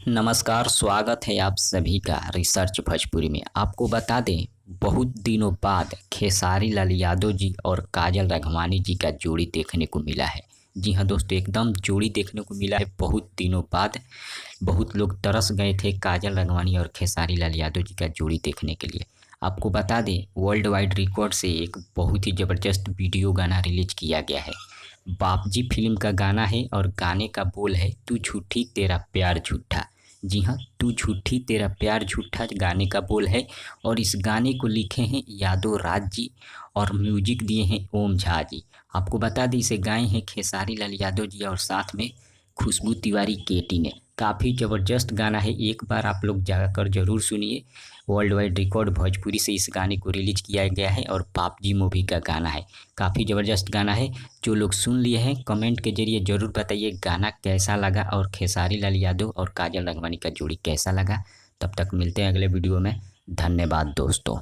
नमस्कार, स्वागत है आप सभी का रिसर्च भोजपुरी में। आपको बता दें, बहुत दिनों बाद खेसारी लाल यादव जी और काजल राघवानी जी का जोड़ी देखने को मिला है। जी हाँ दोस्तों, एकदम जोड़ी देखने को मिला है बहुत दिनों बाद। बहुत लोग तरस गए थे काजल राघवानी और खेसारी लाल यादव जी का जोड़ी देखने के लिए। आपको बता दें, वर्ल्ड वाइड रिकॉर्ड से एक बहुत ही ज़बरदस्त वीडियो गाना रिलीज किया गया है। बापजी फिल्म का गाना है और गाने का बोल है, तू झूठी तेरा प्यार झूठा। जी हाँ, तू झूठी तेरा प्यार झूठा गाने का बोल है। और इस गाने को लिखे हैं यादव राज जी और म्यूजिक दिए हैं ओम झा जी। आपको बता दें, इसे गाए हैं खेसारी लाल यादव जी और साथ में खुशबू तिवारी केटी ने। काफ़ी ज़बरदस्त गाना है, एक बार आप लोग जाकर ज़रूर सुनिए। वर्ल्ड वाइड रिकॉर्ड भोजपुरी से इस गाने को रिलीज किया गया है और पाप जी मूवी का गाना है। काफ़ी ज़बरदस्त गाना है। जो लोग सुन लिए हैं कमेंट के जरिए ज़रूर बताइए गाना कैसा लगा और खेसारी लाल यादव और काजल राघवानी का जोड़ी कैसा लगा। तब तक मिलते हैं अगले वीडियो में। धन्यवाद दोस्तों।